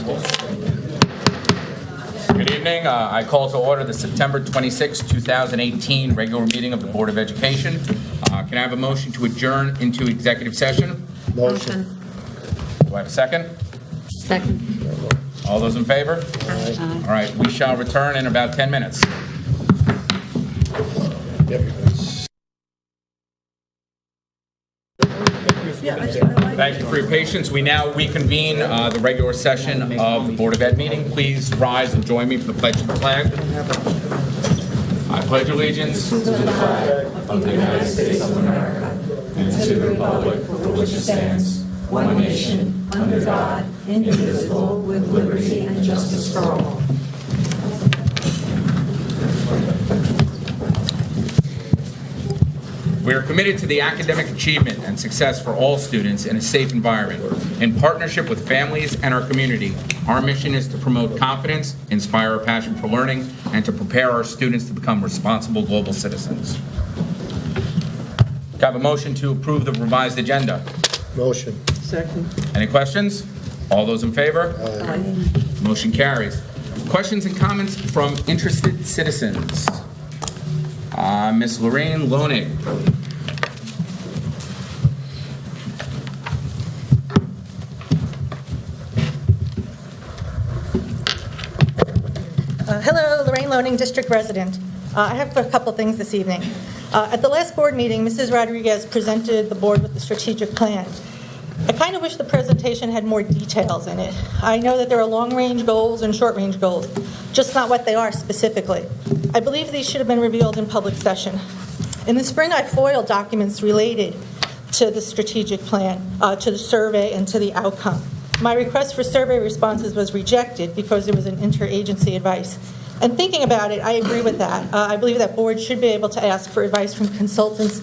Good evening. I call to order the September 26, 2018 regular meeting of the Board of Education. Can I have a motion to adjourn into executive session? Motion. Do I have a second? Second. All those in favor? Aye. All right, we shall return in about 10 minutes. Thank you for your patience. We now reconvene the regular session of the Board of Ed meeting. Please rise and join me for the pledge of the flag. I pledge allegiance to the flag of the United States of America and to the republic for which it stands, one nation, under God, indivisible, with liberty and justice for all. We are committed to the academic achievement and success for all students in a safe environment. In partnership with families and our community, our mission is to promote confidence, inspire a passion for learning, and to prepare our students to become responsible global citizens. Can I have a motion to approve the revised agenda? Motion. Second. Any questions? All those in favor? Aye. Motion carries. Questions and comments from interested citizens? Ms. Lorraine Loenig. Hello, Lorraine Loenig, district resident. I have a couple things this evening. At the last board meeting, Mrs. Rodriguez presented the board with the strategic plan. I kind of wish the presentation had more details in it. I know that there are long-range goals and short-range goals, just not what they are specifically. I believe these should have been revealed in public session. In the spring, I foiled documents related to the strategic plan, to the survey, and to the outcome. My request for survey responses was rejected because it was an interagency advice. And thinking about it, I agree with that. I believe that boards should be able to ask for advice from consultants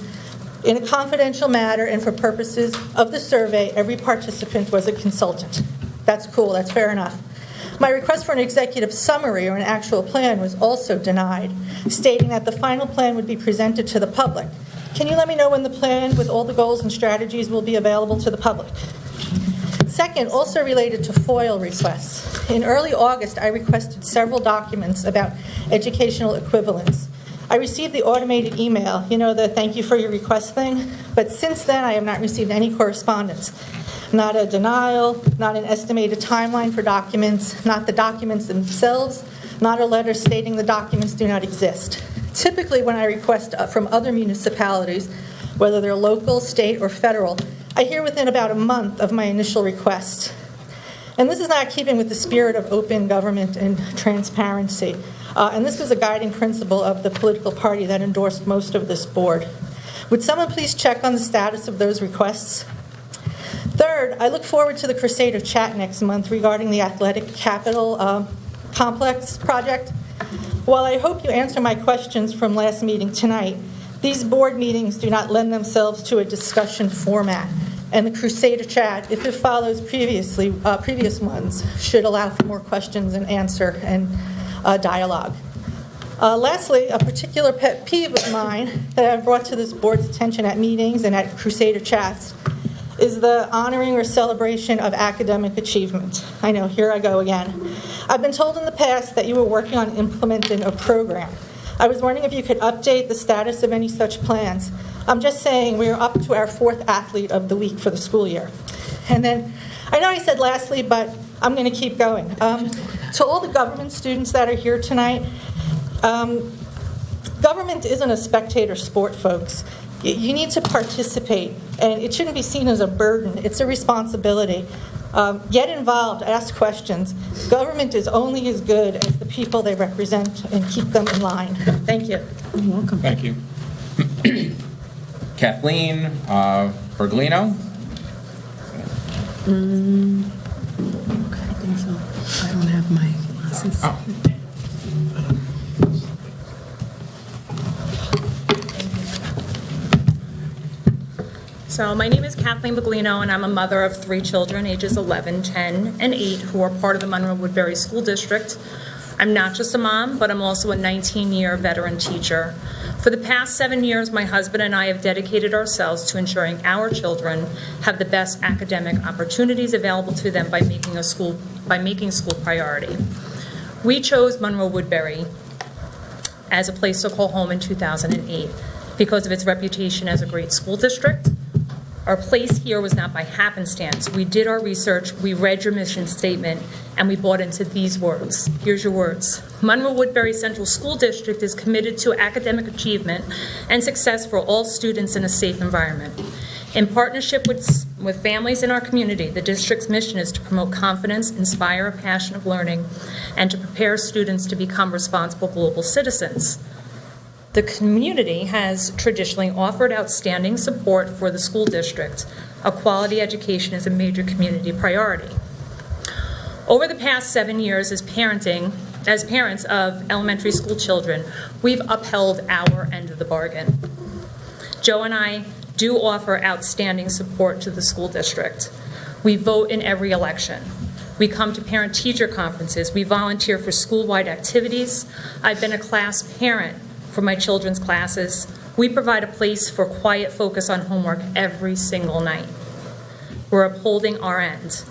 in a confidential matter, and for purposes of the survey, every participant was a consultant. That's cool, that's fair enough. My request for an executive summary or an actual plan was also denied, stating that the final plan would be presented to the public. Can you let me know when the plan with all the goals and strategies will be available to the public? Second, also related to FOIL requests. In early August, I requested several documents about educational equivalence. I received the automated email, the thank you for your request thing, but since then I have not received any correspondence. Not a denial, not an estimated timeline for documents, not the documents themselves, not a letter stating the documents do not exist. Typically when I request from other municipalities, whether they're local, state, or federal, I hear within about a month of my initial request. And this is not keeping with the spirit of open government and transparency. And this was a guiding principle of the political party that endorsed most of this board. Would someone please check on the status of those requests? Third, I look forward to the Crusader chat next month regarding the athletic capital complex project. While I hope you answer my questions from last meeting tonight, these board meetings do not lend themselves to a discussion format. And the Crusader chat, if it follows previous ones, should allow for more questions and answer and dialogue. Lastly, a particular pet peeve of mine that I've brought to this board's attention at meetings and at Crusader chats is the honoring or celebration of academic achievement. I know, here I go again. I've been told in the past that you were working on implementing a program. I was wondering if you could update the status of any such plans. I'm just saying we're up to our 4th athlete of the week for the school year. And then, I know I said lastly, but I'm going to keep going. To all the government students that are here tonight, government isn't a spectator sport, folks. You need to participate, and it shouldn't be seen as a burden. It's a responsibility. Get involved, ask questions. Government is only as good as the people they represent, and keep them in line. Thank you. You're welcome. Thank you. Kathleen Berglino. I think so. I don't have my glasses. Oh. So my name is Kathleen Baglino, and I'm a mother of 3 children, ages 11, 10, and 8, who are part of the Monroe Woodbury School District. I'm not just a mom, but I'm also a 19-year veteran teacher. For the past 7 years, my husband and I have dedicated ourselves to ensuring our children have the best academic opportunities available to them by making school priority. We chose Monroe Woodbury as a place to call home in 2008 because of its reputation as a great school district. Our place here was not by happenstance. We did our research, we read your mission statement, and we bought into these words. Here's your words. Monroe Woodbury Central School District is committed to academic achievement and success for all students in a safe environment. In partnership with families in our community, the district's mission is to promote confidence, inspire a passion of learning, and to prepare students to become responsible global citizens. The community has traditionally offered outstanding support for the school district. A quality education is a major community priority. Over the past 7 years as parents of elementary school children, we've upheld our end of the bargain. Joe and I do offer outstanding support to the school district. We vote in every election. We come to parent-teacher conferences. We volunteer for school-wide activities. I've been a class parent for my children's classes. We provide a place for quiet focus on homework every single night. We're upholding our end.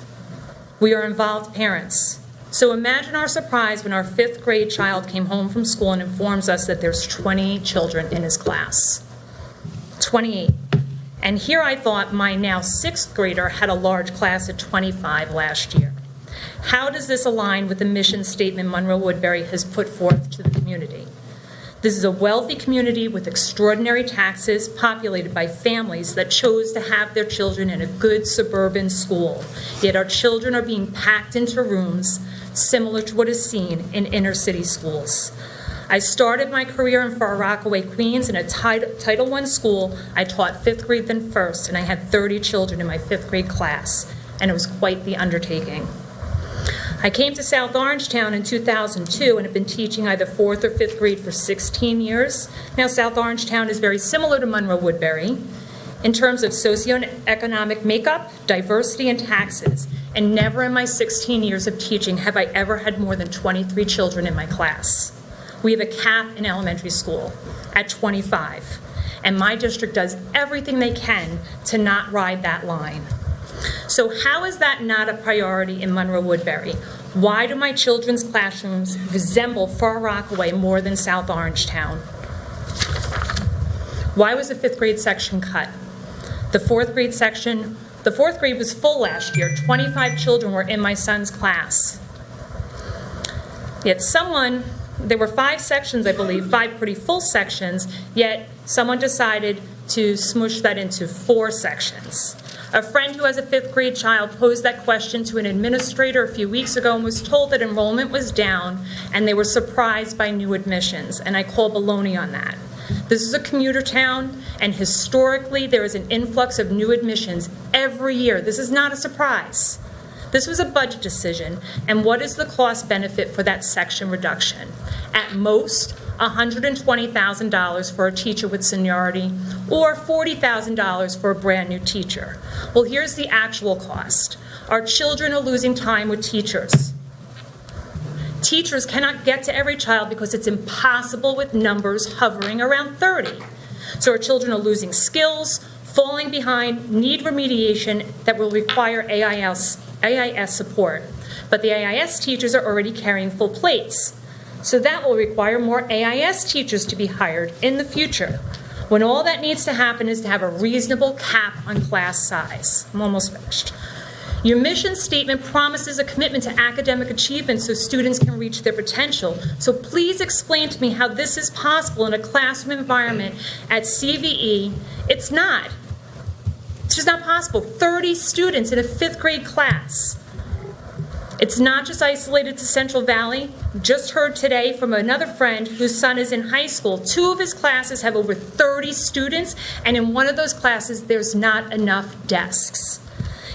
We are involved parents. So imagine our surprise when our 5th grade child came home from school and informs us that there's 20 children in his class. 28. And here I thought my now 6th grader had a large class at 25 last year. How does this align with the mission statement Monroe Woodbury has put forth to the community? This is a wealthy community with extraordinary taxes, populated by families that chose to have their children in a good suburban school. Yet our children are being packed into rooms similar to what is seen in inner city schools. I started my career in Far Rockaway, Queens, in a Title I school. I taught 5th grade then first, and I had 30 children in my 5th grade class, and it was quite the undertaking. I came to South Orangetown in 2002 and have been teaching either 4th or 5th grade for 16 years. Now, South Orangetown is very similar to Monroe Woodbury in terms of socioeconomic makeup, diversity, and taxes. And never in my 16 years of teaching have I ever had more than 23 children in my class. We have a cap in elementary school at 25. And my district does everything they can to not ride that line. So how is that not a priority in Monroe Woodbury? Why do my children's classrooms resemble Far Rockaway more than South Orangetown? Why was the 5th grade section cut? The 4th grade was full last year. 25 children were in my son's class. Yet there were 5 sections, I believe, 5 pretty full sections, yet someone decided to smush that into 4 sections. A friend who has a 5th grade child posed that question to an administrator a few weeks ago and was told that enrollment was down and they were surprised by new admissions, and I call baloney on that. This is a commuter town, and historically there is an influx of new admissions every year. This is not a surprise. This was a budget decision, and what is the cost benefit for that section reduction? At most, $120,000 for a teacher with seniority, or $40,000 for a brand new teacher. Well, here's the actual cost. Our children are losing time with teachers. Teachers cannot get to every child because it's impossible with numbers hovering around 30. So our children are losing skills, falling behind, need remediation that will require AIS support. But the AIS teachers are already carrying full plates. So that will require more AIS teachers to be hired in the future, when all that needs to happen is to have a reasonable cap on class size. I'm almost finished. Your mission statement promises a commitment to academic achievement so students can reach their potential. So please explain to me how this is possible in a classroom environment at CVE. It's not. It's just not possible. 30 students in a 5th grade class. It's not just isolated to Central Valley. Just heard today from another friend whose son is in high school. 2 of his classes have over 30 students, and in one of those classes, there's not enough desks.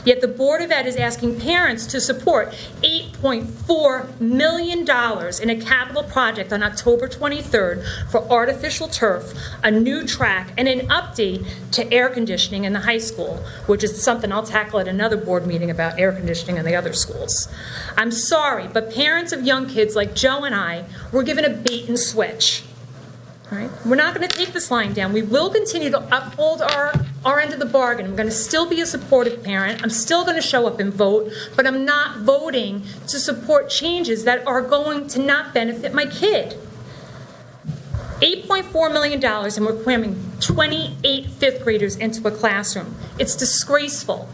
Yet the Board of Ed is asking parents to support $8.4 million in a capital project on October 23rd for artificial turf, a new track, and an update to air conditioning in the high school, which is something I'll tackle at another board meeting about air conditioning in the other schools. I'm sorry, but parents of young kids like Joe and I were given a bait and switch. All right? We're not going to take this line down. We will continue to uphold our end of the bargain. I'm going to still be a supportive parent. I'm still going to show up and vote, but I'm not voting to support changes that are going to not benefit my kid. $8.4 million, and we're cramming 28 fifth graders into a classroom. It's disgraceful.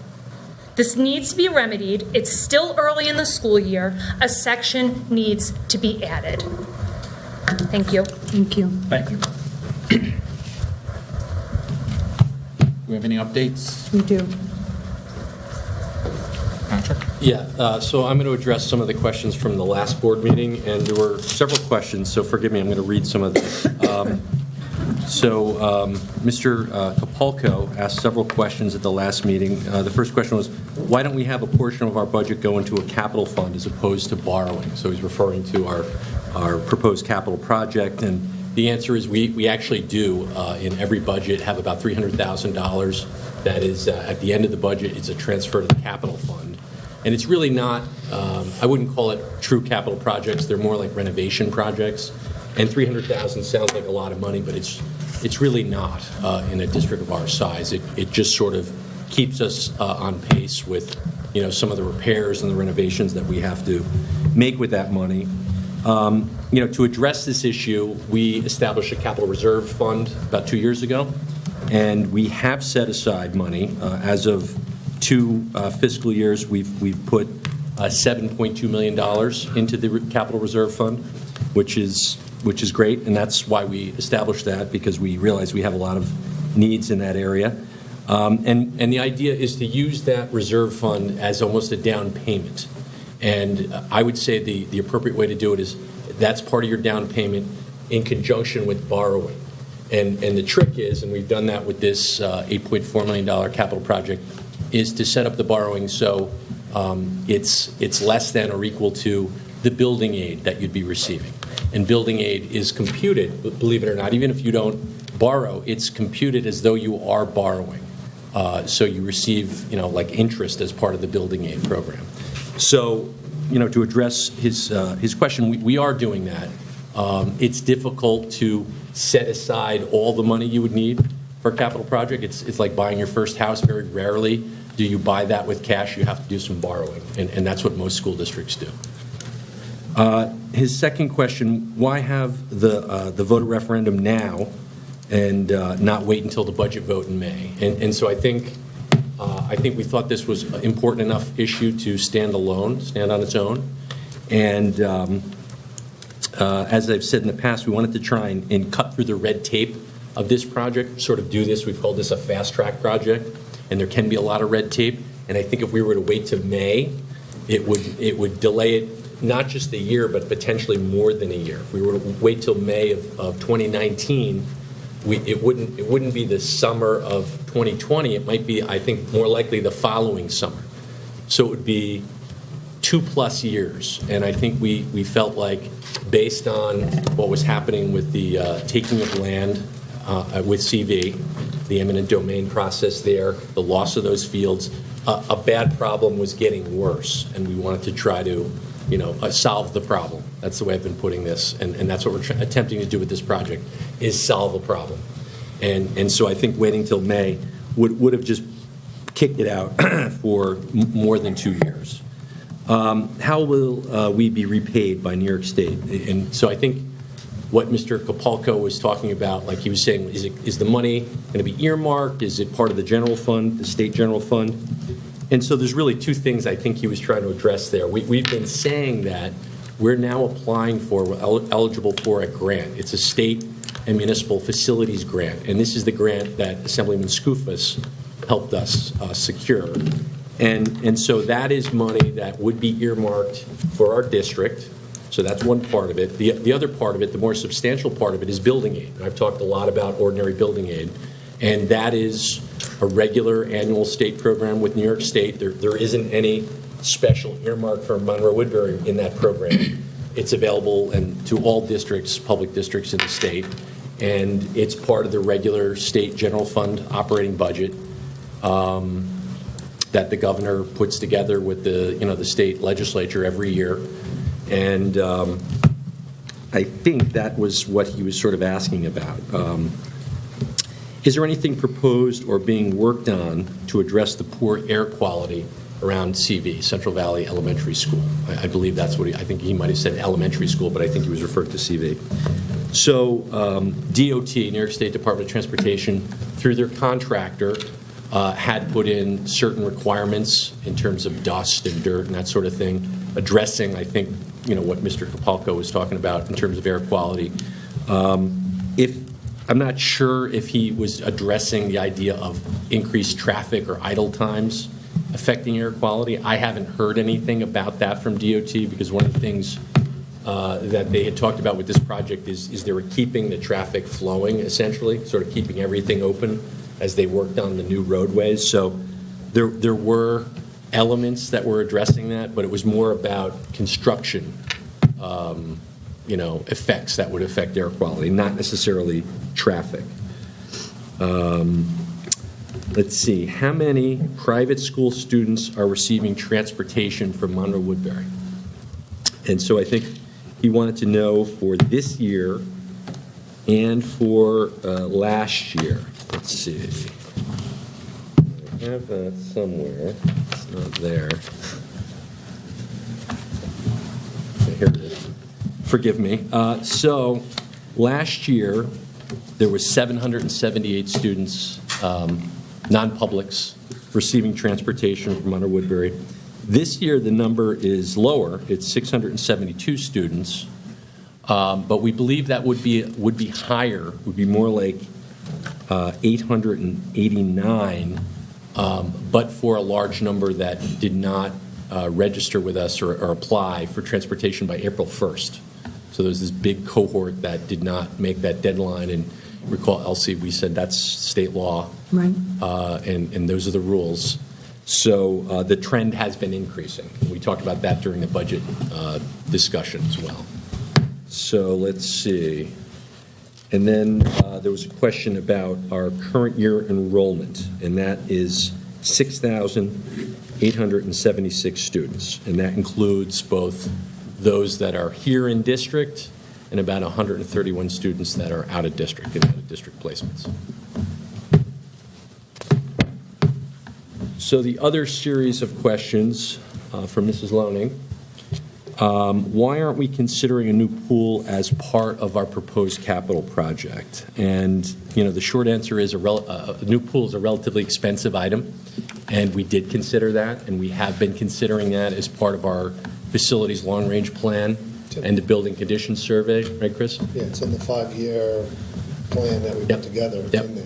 This needs to be remedied. It's still early in the school year. A section needs to be added. Thank you. Thank you. Thank you. Do we have any updates? We do. Patrick? Yeah, so I'm going to address some of the questions from the last board meeting, and there were several questions, so forgive me, I'm going to read some of them. Mr. Capalco asked several questions at the last meeting. The first question was, why don't we have a portion of our budget go into a capital fund as opposed to borrowing? So he's referring to our proposed capital project, and the answer is we actually do, in every budget, have about $300,000 that is, at the end of the budget, it's a transfer to the capital fund. And it's really not, I wouldn't call it true capital projects, they're more like renovation projects. And $300,000 sounds like a lot of money, but it's really not in a district of our size. It just sort of keeps us on pace with, some of the repairs and the renovations that we have to make with that money. To address this issue, we established a capital reserve fund about 2 years ago, and we have set aside money. As of 2 fiscal years, we've put $7.2 million into the capital reserve fund, which is great, and that's why we established that, because we realize we have a lot of needs in that area. And the idea is to use that reserve fund as almost a down payment. And I would say the appropriate way to do it is that's part of your down payment in conjunction with borrowing. And the trick is, and we've done that with this $8.4 million capital project, is to set up the borrowing so it's less than or equal to the building aid that you'd be receiving. And building aid is computed, believe it or not, even if you don't borrow, it's computed as though you are borrowing. So you receive, like interest as part of the building aid program. So, to address his question, we are doing that. It's difficult to set aside all the money you would need for a capital project. It's like buying your first house. Very rarely do you buy that with cash. You have to do some borrowing, and that's what most school districts do. His second question, why have the voter referendum now and not wait until the budget vote in May? And so I think we thought this was an important enough issue to stand on its own. And as I've said in the past, we wanted to try and cut through the red tape of this project, sort of do this. We've called this a fast-track project, and there can be a lot of red tape. And I think if we were to wait to May, it would delay it not just a year, but potentially more than a year. If we were to wait till May of 2019, it wouldn't be the summer of 2020. It might be, I think, more likely the following summer. So it would be 2+ years. And I think we felt like, based on what was happening with the taking of land with CV, the eminent domain process there, the loss of those fields, a bad problem was getting worse, and we wanted to try to solve the problem. That's the way I've been putting this, and that's what we're attempting to do with this project, is solve a problem. And so I think waiting till May would have just kicked it out for more than 2 years. How will we be repaid by New York State? And so I think what Mr. Capalco was talking about, like he was saying, is the money going to be earmarked? Is it part of the general fund, the state general fund? And so there's really 2 things I think he was trying to address there. We've been saying that we're now applying for, we're eligible for a grant. It's a state and municipal facilities grant. And this is the grant that Assemblyman Skoufis helped us secure. And so that is money that would be earmarked for our district. So that's one part of it. The other part of it, the more substantial part of it, is building aid. And I've talked a lot about ordinary building aid. And that is a regular annual state program with New York State. There isn't any special earmark for Monroe Woodbury in that program. It's available to all districts, public districts in the state. And it's part of the regular state general fund operating budget that the governor puts together with the state legislature every year. And I think that was what he was sort of asking about. Is there anything proposed or being worked on to address the poor air quality around CV, Central Valley Elementary School? I believe that's what I think he might have said elementary school, but I think he was referring to CV. So DOT, New York State Department of Transportation, through their contractor, had put in certain requirements in terms of dust and dirt and that sort of thing, addressing, I think, what Mr. Kapalko was talking about in terms of air quality. I'm not sure if he was addressing the idea of increased traffic or idle times affecting air quality. I haven't heard anything about that from DOT, because one of the things that they had talked about with this project is they were keeping the traffic flowing, essentially, sort of keeping everything open as they worked on the new roadways. So there were elements that were addressing that, but it was more about construction, effects that would affect air quality, not necessarily traffic. Let's see, how many private school students are receiving transportation from Monroe Woodbury? And so I think he wanted to know for this year and for last year. Let's see. I have that somewhere. It's not there. Here it is. Forgive me. So last year, there were 778 students, non-publics, receiving transportation from Monroe Woodbury. This year, the number is lower. It's 672 students, but we believe that would be higher. Would be more like 889, but for a large number that did not register with us or apply for transportation by April 1st. So there's this big cohort that did not make that deadline. And recall, Elsie, we said that's state law, Right. And those are the rules. So the trend has been increasing. We talked about that during the budget discussion as well. So let's see. And then there was a question about our current year enrollment, and that is 6,876 students. And that includes both those that are here in district and about 131 students that are out of district and out of district placements. So the other series of questions from Mrs. Loning. Why aren't we considering a new pool as part of our proposed capital project? And, the short answer is a new pool is a relatively expensive item, and we did consider that, and we have been considering that as part of our facilities long-range plan and the building conditions survey, right, Chris? Yeah, it's in the 5-year plan that we put together. It's in there.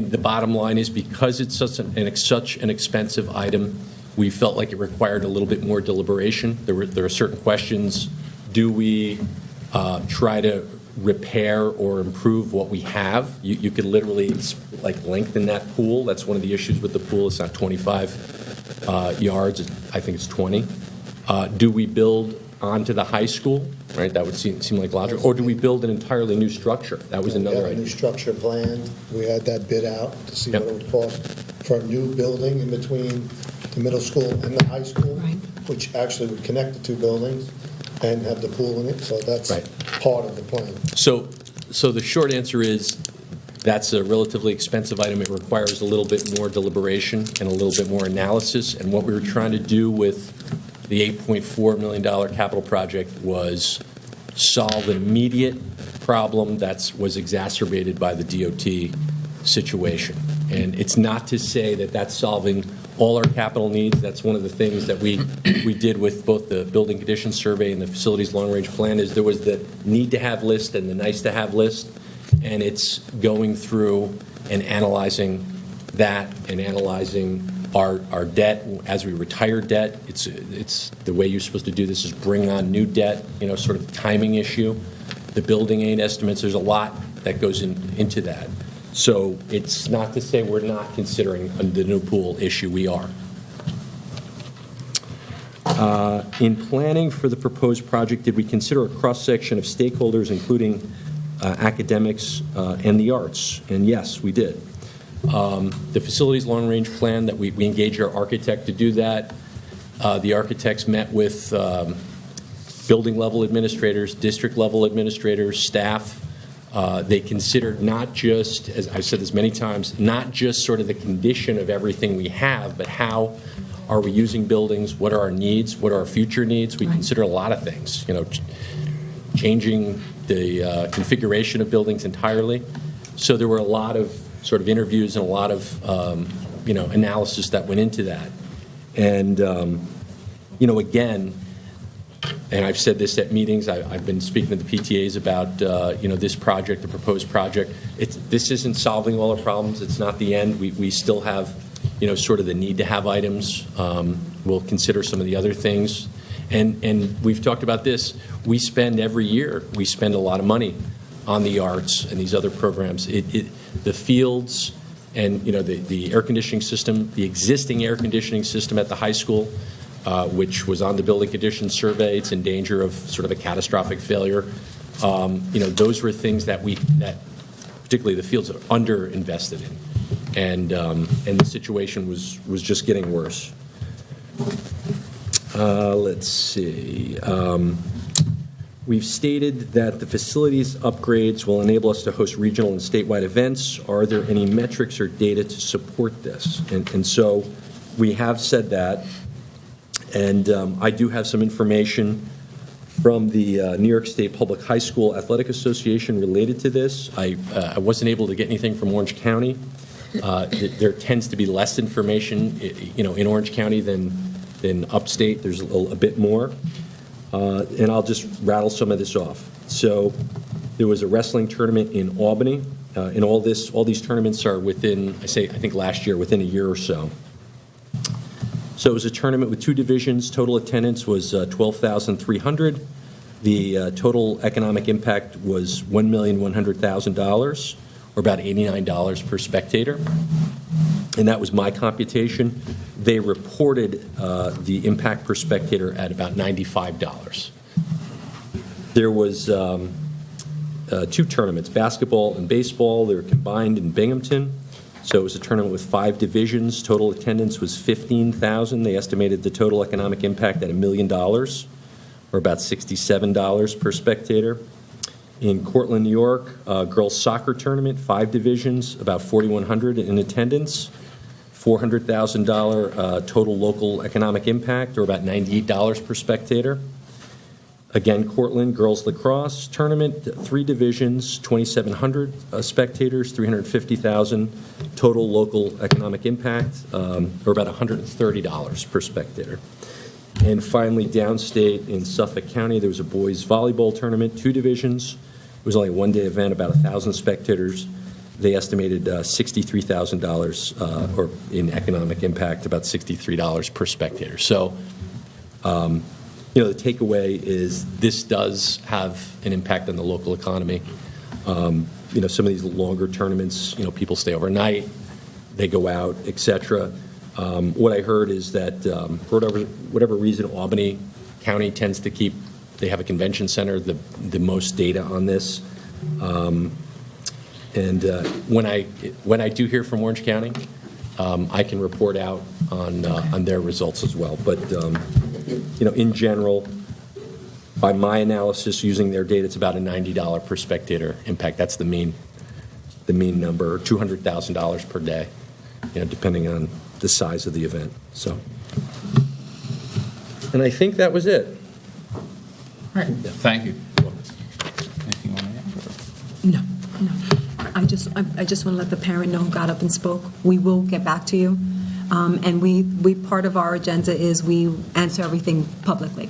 The bottom line is because it's such an expensive item, we felt like it required a little bit more deliberation. There are certain questions. Do we try to repair or improve what we have? You could literally lengthen that pool. That's one of the issues with the pool. It's not 25 yards. I think it's 20. Do we build onto the high school? Right, that would seem like logical. Or do we build an entirely new structure? That was another We have a idea. new structure planned. We had that bid out to see Yep. what it would cost for a new building in between the middle school and the high school, Right. which actually would connect the two buildings and have the pool in it. So that's Right. part of the plan. So the short answer is that's a relatively expensive item. It requires a little bit more deliberation and a little bit more analysis. And what we were trying to do with the $8.4 million capital project was solve an immediate problem that was exacerbated by the DOT situation. And it's not to say that that's solving all our capital needs. That's one of the things that we did with both the building conditions survey and the facilities long-range plan is there was the need-to-have list and the nice-to-have list, and it's going through and analyzing that and analyzing our debt as we retire debt. It's the way you're supposed to do this is bring on new debt, sort of timing issue. The building aid estimates, there's a lot that goes into that. So it's not to say we're not considering the new pool issue. We are. In planning for the proposed project, did we consider a cross-section of stakeholders, including academics and the arts? And yes, we did. The facilities long-range plan that we engaged our architect to do that. The architects met with building level administrators, district level administrators, staff. They considered not just, as I've said this many times, not just sort of the condition of everything we have, but how are we using buildings, what are our needs, what are our future needs. We consider a lot of things, changing the configuration of buildings entirely. So there were a lot of sort of interviews and a lot of analysis that went into that. And again, and I've said this at meetings, I've been speaking to the PTAs about this project, the proposed project. This isn't solving all our problems. It's not the end. We still have sort of the need to have items. We'll consider some of the other things. And we've talked about this. We spend every year, we spend a lot of money on the arts and these other programs. The fields and the air conditioning system, the existing air conditioning system at the high school, which was on the building conditions survey, it's in danger of sort of a catastrophic failure. Those were things that particularly the fields are underinvested in, and the situation was just getting worse. Let's see. We've stated that the facilities upgrades will enable us to host regional and statewide events. Are there any metrics or data to support this? And so we have said that. And I do have some information from the New York State Public High School Athletic Association related to this. I wasn't able to get anything from Orange County. There tends to be less information, in Orange County than upstate. There's a bit more. And I'll just rattle some of this off. So there was a wrestling tournament in Albany. And all these tournaments are within, I think last year, within a year or so. So it was a tournament with 2 divisions. Total attendance was 12,300. The total economic impact was $1,100,000, or about $89 per spectator. And that was my computation. They reported the impact per spectator at about $95. There was 2 tournaments, basketball and baseball. They were combined in Binghamton. So it was a tournament with 5 divisions. Total attendance was 15,000. They estimated the total economic impact at $1 million, or about $67 per spectator. In Cortland, New York, girls soccer tournament, 5 divisions, about 4,100 in attendance, $400,000 total local economic impact, or about $98 per spectator. Again, Cortland girls lacrosse tournament, 3 divisions, 2,700 spectators, $350,000 total local economic impact, or about $130 per spectator. And finally, downstate in Suffolk County, there was a boys volleyball tournament, 2 divisions. It was only a one-day event, about 1,000 spectators. They estimated $63,000 or in economic impact, about $63 per spectator. So, the takeaway is this does have an impact on the local economy. Some of these longer tournaments, people stay overnight, they go out, et cetera. What I heard is that for whatever reason, Albany County tends to keep, they have a convention center, the most data on this. And when I do hear from Orange County, I can report out on their results as well. But in general, by my analysis using their data, it's about a $90 per spectator impact. That's the mean number, or $200,000 per day, depending on the size of the event. So, and I think that was it. All right. Thank you. Anything you want to add? No. I just want to let the parent know who got up and spoke. We will get back to you. And we part of our agenda is we answer everything publicly.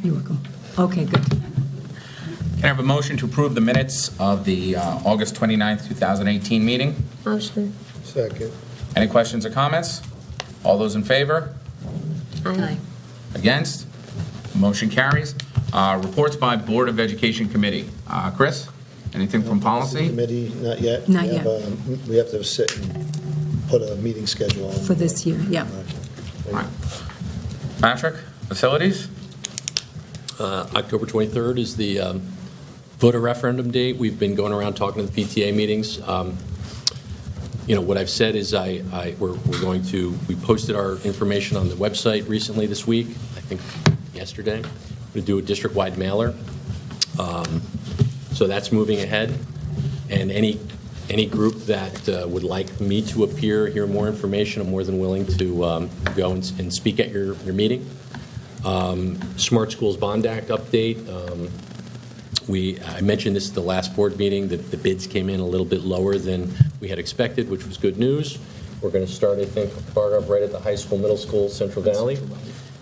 You're welcome. Okay, good. Can I have a motion to approve the minutes of the August 29th, 2018 meeting? Motion. Second. Any questions or comments? All those in favor? Aye. Against? Motion carries. Reports by Board of Education Committee. Chris, anything from policy? Committee, not yet. Not We have, yet. We have to sit and put a meeting schedule on. For this year, yeah. All right. Patrick, facilities? October 23rd is the voter referendum date. We've been going around talking to the PTA meetings. What I've said is we're going to, we posted our information on the website recently this week. I think yesterday. We're going to do a district-wide mailer. So that's moving ahead. And any group that would like me to appear, hear more information, I'm more than willing to go and speak at your meeting. Smart Schools Bond Act update. I mentioned this at the last board meeting, that the bids came in a little bit lower than we had expected, which was good news. We're going to start, I think, right at the high school, middle school, Central Valley.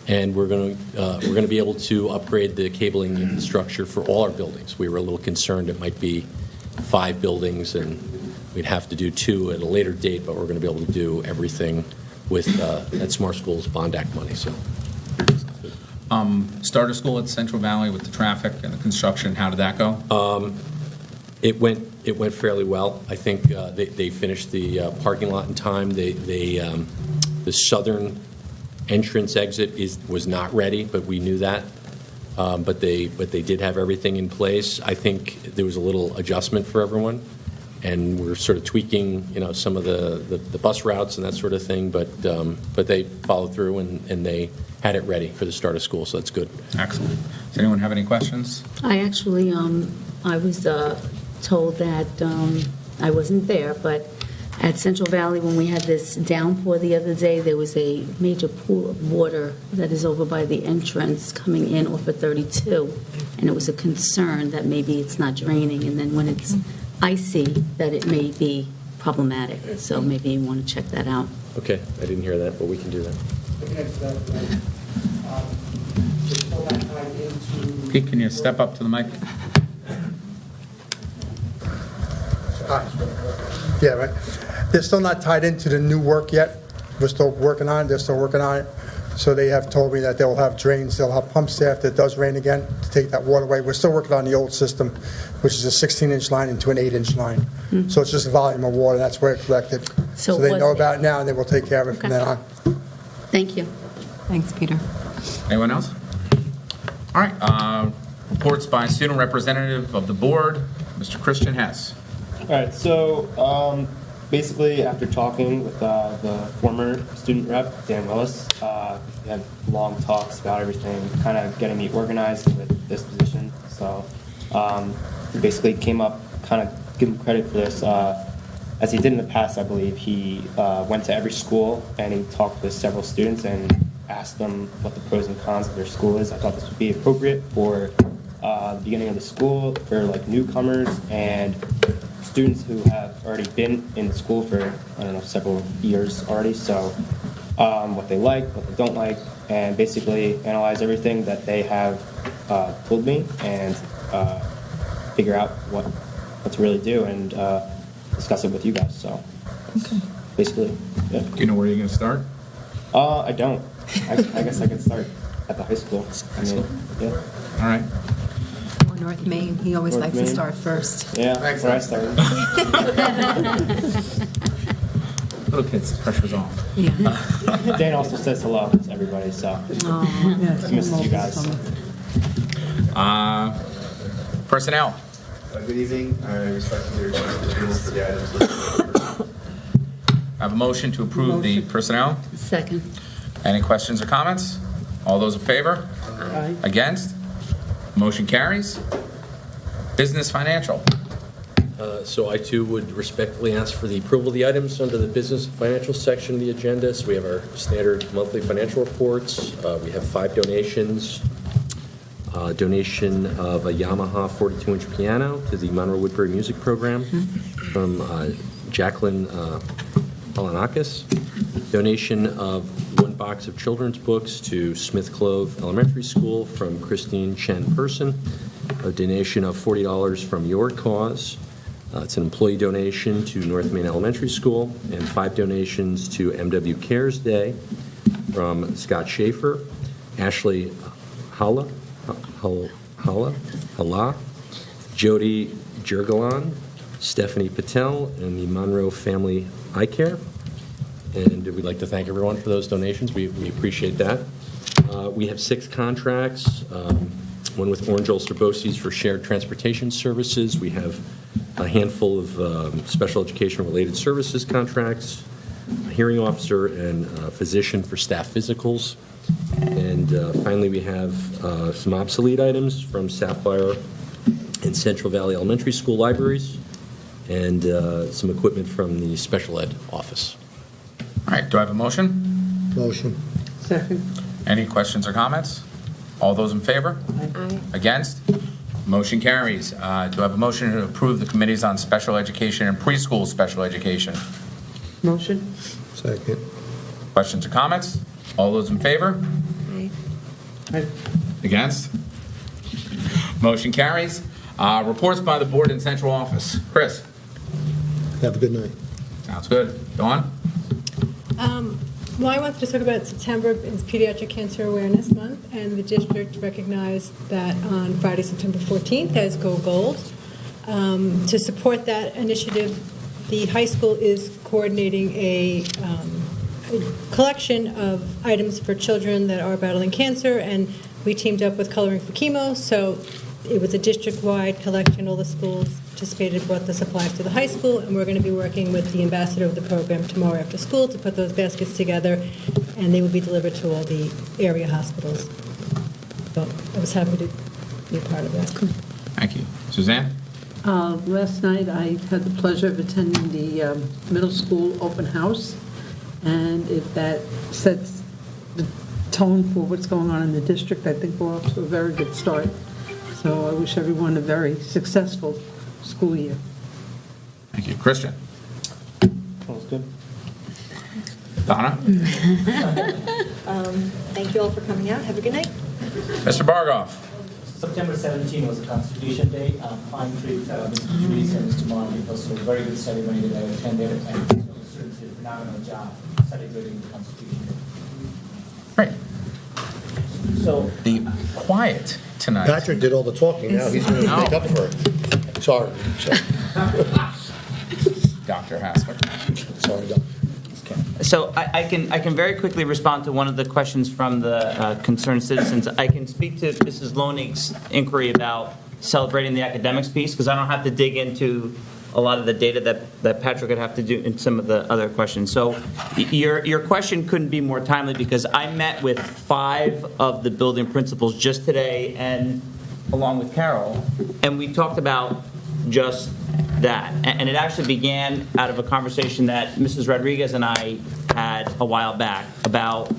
And we're going to be able to upgrade the cabling infrastructure for all our buildings. We were a little concerned it might be 5 buildings and we'd have to do 2 at a later date, but we're going to be able to do everything with that Smart Schools Bond Act money. So. Starter school at Central Valley with the traffic and the construction, how did that go? It went fairly well. I think they finished the parking lot in time. The southern entrance exit was not ready, but we knew that. But they did have everything in place. I think there was a little adjustment for everyone, and we're sort of tweaking, some of the bus routes and that sort of thing. But they followed through and they had it ready for the start of school, so that's good. Excellent. Does anyone have any questions? I actually, I was told that I wasn't there, but at Central Valley, when we had this downpour the other day, there was a major pool of water that is over by the entrance coming in off of 32, and it was a concern that maybe it's not draining, and then when it's icy, that it may be problematic. So maybe you want to check that out. Okay, I didn't hear that, but we can do that. Pete, can you step up to the mic? Yeah, right. They're still not tied into the new work yet. We're still working on it. They're still working on it. So they have told me that they'll have drains, they'll have pump staff that does rain again to take that water away. We're still working on the old system, which is a 16-inch line into an 8-inch line. So it's just a volume of water. That's where it's collected. So they was know it- about it now, and they will take care of it from Okay. then on. Thank you. Thanks, Peter. Anyone else? All right. Reports by student representative of the board, Mr. Christian Hess. All right, so basically, after talking with the former student rep, Dan Willis, we had long talks about everything, kind of getting me organized with this position. So we basically came up, kind of give him credit for this. As he did in the past, I believe, he went to every school and he talked with several students and asked them what the pros and cons of their school is. I thought this would be appropriate for the beginning of the school, for like newcomers and students who have already been in school for, several years already. So what they like, what they don't like, and basically analyze everything that they have told me and figure out what to really do and discuss it with you guys. So basically, yeah. Do you know where you're going to start? I don't. I guess I could start at the high school. Yeah. All right. Or North Main, he always North likes Main. to start first. Yeah, that's where I started. Little kids, pressure's off. Yeah. Dan also says hello to everybody, so he misses you guys. Personnel. Good evening. I respectfully request approval for the items listed. I have a motion to approve the personnel. Second. Any questions or comments? All those in favor? Aye. Against? Motion carries. Business financial. So I too would respectfully ask for the approval of the items under the business and financial section of the agenda. So we have our standard monthly financial reports. We have 5 donations. Donation of a Yamaha 42-inch piano to the Monroe Woodbury Music Program from Jacqueline Polanakis. Donation of 1 box of children's books to Smith Clove Elementary School from Christine Chen Person. A donation of $40 from Your Cause. It's an employee donation to North Main Elementary School, and 5 donations to MW Cares Day from Scott Schaefer, Ashley Hala, Jody Jergalon, Stephanie Patel, and the Monroe Family Eye Care. And we'd like to thank everyone for those donations. We appreciate that. We have 6 contracts, one with Orange Ulster BOCES for shared transportation services. We have a handful of special education-related services contracts, a hearing officer and a physician for staff physicals. And finally, we have some obsolete items from Sapphire and Central Valley Elementary School libraries, and some equipment from the special ed office. All right, do I have a motion? Motion. Second. Any questions or comments? All those in favor? Aye. Against? Motion carries. Do I have a motion to approve the committees on special education and preschool special education? Motion. Second. Questions or comments? All those in favor? Aye. Aye. Against? Motion carries. Reports by the board and central office. Chris? Have a good night. Sounds good. Dawn? Well, I wanted to talk about September is Pediatric Cancer Awareness Month, and the district recognized that on Friday, September 14th as Go Gold. To support that initiative, the high school is coordinating a collection of items for children that are battling cancer, and we teamed up with Coloring for Chemo, so it was a district-wide collection. All the schools participated, brought the supplies to the high school, and we're going to be working with the ambassador of the program tomorrow after school to put those baskets together, and they will be delivered to all the area hospitals. So I was happy to be a part of that. Thank you. Suzanne? Last night, I had the pleasure of attending the middle school open house, and if that sets the tone for what's going on in the district, I think we're off to a very good start. So I wish everyone a very successful school year. Thank you. Christian? Sounds good. Donna? Thank you all for coming out. Have a good night. Mr. Bargoff? September 17 was a Constitution Day. Pine Creek, Mr. Judy and Mr. Martin, it was a very good ceremony that I attended, and the students did a phenomenal job celebrating the Constitution Day. Great. So, Be quiet tonight. Patrick did all the talking, now he's going to make up for it. Sorry. Dr. Hassler? Sorry, Doc. So I can very quickly respond to one of the questions from the concerned citizens. I can speak to Mrs. Lonig's inquiry about celebrating the academics piece, because I don't have to dig into a lot of the data that Patrick would have to do in some of the other questions. So your question couldn't be more timely, because I met with 5 of the building principals just today, and along with Carol, and we talked about just that. And it actually began out of a conversation that Mrs. Rodriguez and I had a while back about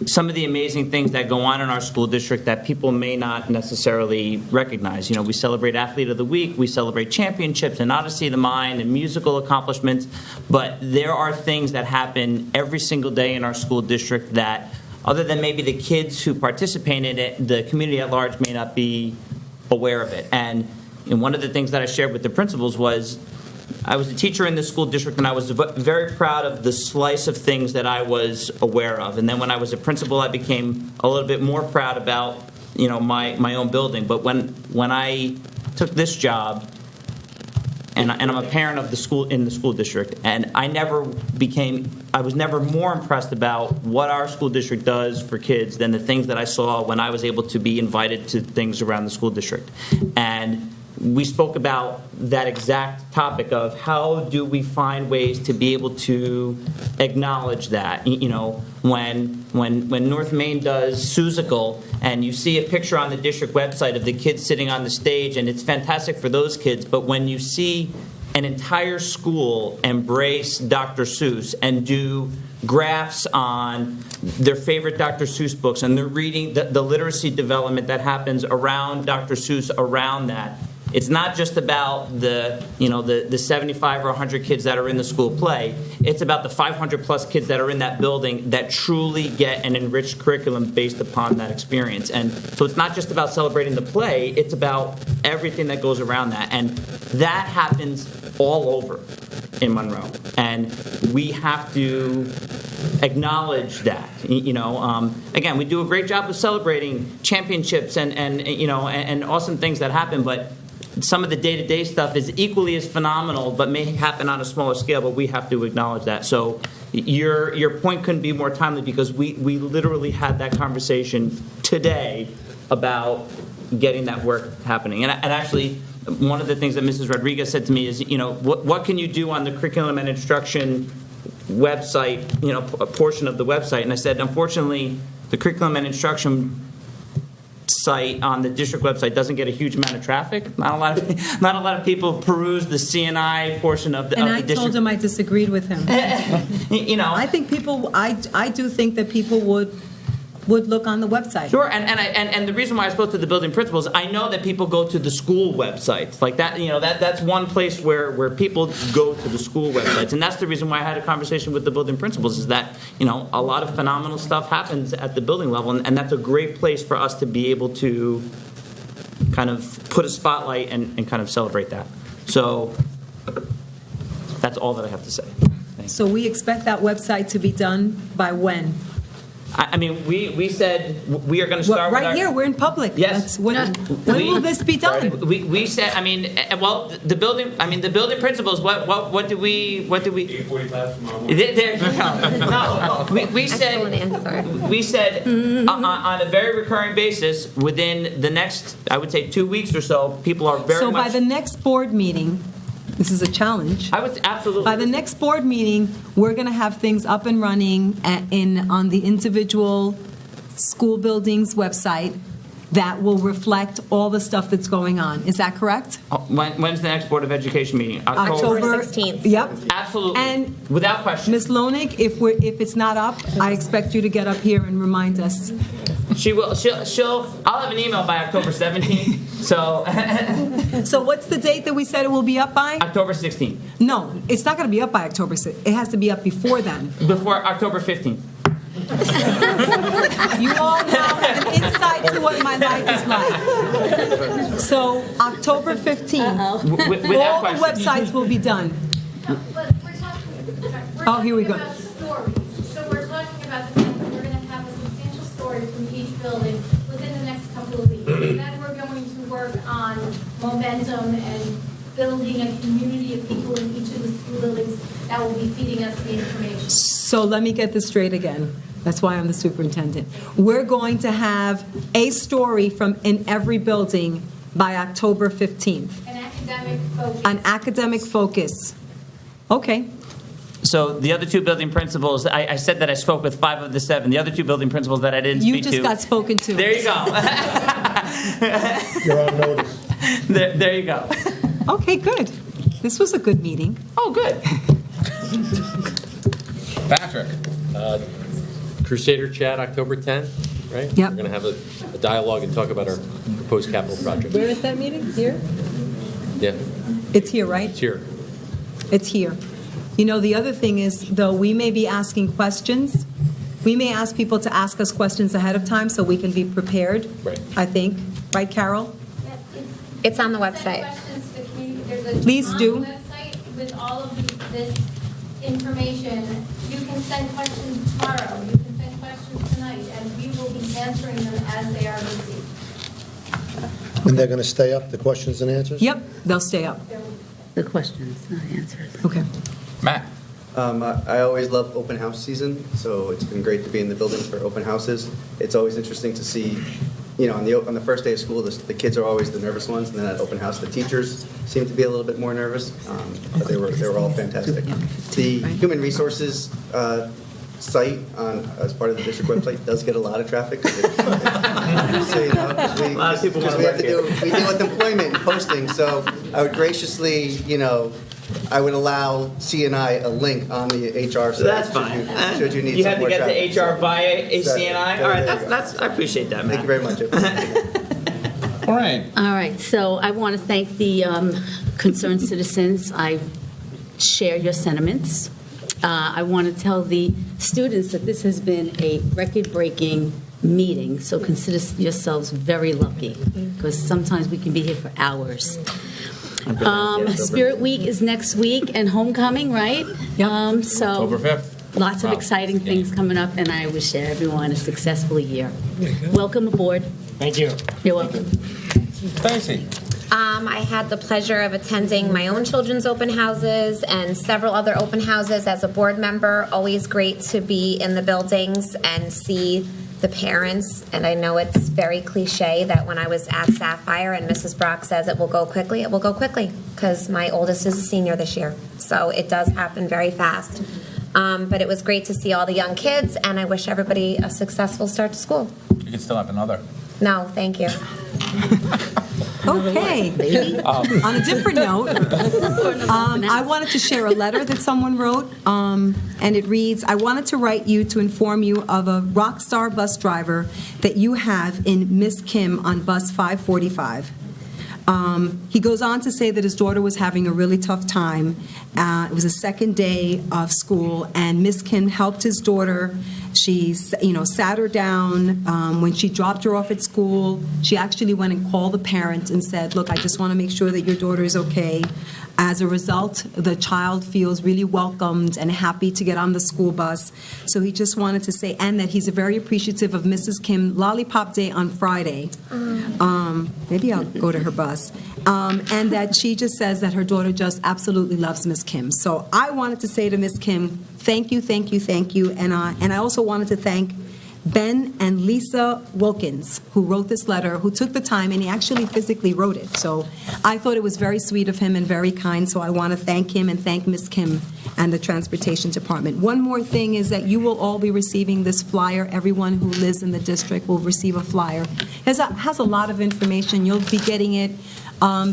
some of the amazing things that go on in our school district that people may not necessarily recognize. You know, we celebrate Athlete of the Week, we celebrate championships and Odyssey of the Mind and musical accomplishments, but there are things that happen every single day in our school district that, other than maybe the kids who participate in it, the community at large may not be aware of it. And one of the things that I shared with the principals was, I was a teacher in the school district, and I was very proud of the slice of things that I was aware of. And then when I was a principal, I became a little bit more proud about, my own building. But when I took this job, and I'm a parent of the school in the school district, and I was never more impressed about what our school district does for kids than the things that I saw when I was able to be invited to things around the school district. And we spoke about that exact topic of how do we find ways to be able to acknowledge that. When North Main does Susical, and you see a picture on the district website of the kids sitting on the stage, and it's fantastic for those kids, but when you see an entire school embrace Dr. Seuss and do graphs on their favorite Dr. Seuss books, and they're reading the literacy development that happens around Dr. Seuss around that. It's not just about the 75 or 100 kids that are in the school play. It's about the 500 plus kids that are in that building that truly get an enriched curriculum based upon that experience. And so it's not just about celebrating the play, it's about everything that goes around that. And that happens all over in Monroe. And we have to acknowledge that. Again, we do a great job of celebrating championships and awesome things that happen, but some of the day-to-day stuff is equally as phenomenal, but may happen on a smaller scale, but we have to acknowledge that. So your point couldn't be more timely, because we literally had that conversation today about getting that work happening. And actually, one of the things that Mrs. Rodriguez said to me is, what can you do on the curriculum and instruction website, a portion of the website? And I said, unfortunately, the curriculum and instruction site on the district website doesn't get a huge amount of traffic. Not a lot of people peruse the CNI portion of the And of I the told district. him I disagreed with him. You know, I think people, I do think that people would look on the website. Sure, and the reason why I spoke to the building principals, I know that people go to the school websites, like that, you know, that's one place where people go to the school websites, and that's the reason why I had a conversation with the building principals, is that, you know, a lot of phenomenal stuff happens at the building level, and that's a great place for us to be able to kind of put a spotlight and kind of celebrate that. So, that's all that I have to say. So we expect that website to be done by when? I mean, we said we are going to start with Right our... here, we're in public. Yes. When will this be done? We said, I mean, well, the building principals, what do we? 8:45 tomorrow morning. There you go. No, we said on a very recurring basis, within the next, I would say 2 weeks or so, people are very So much. by the next board meeting, this is a challenge. I would absolutely. By the next board meeting, we're going to have things up and running on the individual school buildings website that will reflect all the stuff that's going on. Is that correct? When's the next Board of Education meeting? October 16th. Yep. Absolutely. And without question. Ms. Lonig, if it's not up, I expect you to get up here and remind us. She will. I'll have an email by October 17th. So. So what's the date that we said it will be up by? October 16th. No, it's not going to be up by October 6th. It has to be up before then. Before October 15th. You all now have an insight to what my life is like. So October 15th, all the websites will be done. No, but we're talking Here we go. about stories. So we're talking about the fact that we're going to have a substantial story from each building within the next couple of weeks. And then we're going to work on momentum and building a community of people in each of the school buildings that will be feeding us the information. So let me get this straight again. That's why I'm the superintendent. We're going to have a story in every building by October 15th. An academic focus. An academic focus. Okay. So the other two building principals, I said that I spoke with 5 of the 7. The other two building principals that I didn't You speak to. just got spoken to. There you go. You're on notice. There you go. Okay, good. This was a good meeting. Oh, good. Patrick. Crusader Chat, October 10th, right? Yep. We're going to have a dialogue and talk about our proposed capital project. Where is that meeting? Here? Yeah, It's here, right? it's here. It's here. You know, the other thing is, though, we may be asking questions. We may ask people to ask us questions ahead of time so we can be prepared. Right. I think. Right, Carol? It's on the website. There's Please do. On the website with all of this information. You can send questions tomorrow. You can send questions tonight, and we will be answering them as they are received. And they're going to stay up, the questions and answers? Yep, they'll stay up. The questions, not answers. Okay. Matt. I always love open house season, so it's been great to be in the building for open houses. It's always interesting to see, you know, on the first day of school, the kids are always the nervous ones, and then at open house, the teachers seem to be a little bit more nervous, but they were all fantastic. The human resources site as part of the district website does get a lot of traffic. So, you know, A lot of people want to we have work to here. we deal with employment and posting, so I would graciously, you know, I would allow CNI a link on the HR site. That's fine. Should you need You some had to more get traffic. to HR via a Exactly. CNI? All right, that's I appreciate that, Matt. Thank you very much. All right. All right, so I want to thank the concerned citizens. I share your sentiments. I want to tell the students that this has been a record-breaking meeting, so consider yourselves very lucky, because sometimes we can be here for hours. Spirit Week is next week, and homecoming, right? So October 5th. lots of Wow. exciting things coming up, and I wish everyone a successful year. Welcome aboard. Thank you. You're welcome. Stacy. I had the pleasure of attending my own children's open houses and several other open houses as a board member. Always great to be in the buildings and see the parents. And I know it's very cliche that when I was at Sapphire and Mrs. Brock says it will go quickly, it will go quickly because my oldest is a senior this year. So it does happen very fast. But it was great to see all the young kids, and I wish everybody a successful start to school. You can still have another. No, thank you. Okay. On a different note, I wanted to share a letter that someone wrote, and it reads, I wanted to write you to inform you of a rock star bus driver that you have in Miss Kim on bus 545. He goes on to say that his daughter was having a really tough time. It was the second day of school, and Miss Kim helped his daughter. She, sat her down. When she dropped her off at school, she actually went and called the parent and said, look, I just want to make sure that your daughter is okay. As a result, the child feels really welcomed and happy to get on the school bus. So he just wanted to say, and that he's very appreciative of Mrs. Kim Lollipop Day on Friday. Maybe I'll go to her bus. And that she just says that her daughter just absolutely loves Miss Kim. So I wanted to say to Miss Kim, thank you, thank you, thank you. And I also wanted to thank Ben and Lisa Wilkins, who wrote this letter, who took the time, and he actually physically wrote it. So I thought it was very sweet of him and very kind, so I want to thank him and thank Miss Kim and the Transportation Department. One more thing is that you will all be receiving this flyer. Everyone who lives in the district will receive a flyer. It has a lot of information. You'll be getting it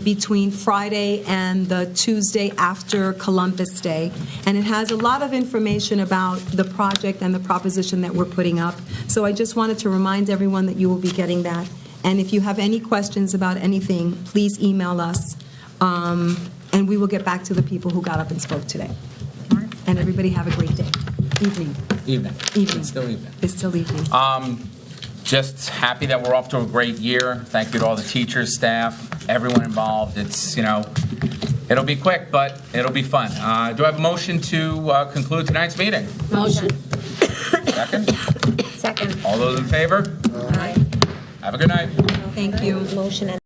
between Friday and the Tuesday after Columbus Day. And it has a lot of information about the project and the proposition that we're putting up. So I just wanted to remind everyone that you will be getting that. And if you have any questions about anything, please email us, and we will get back to the people who got up and spoke today. And everybody have a great day. Evening. Evening. Evening. It's still evening. It's still evening. Just happy that we're off to a great year. Thank you to all the teachers, staff, everyone involved. It's, it'll be quick, but it'll be fun. Do I have a motion to conclude tonight's meeting? Motion. Second? Second. All those in favor? Aye. Have a good night. Thank you. Motion.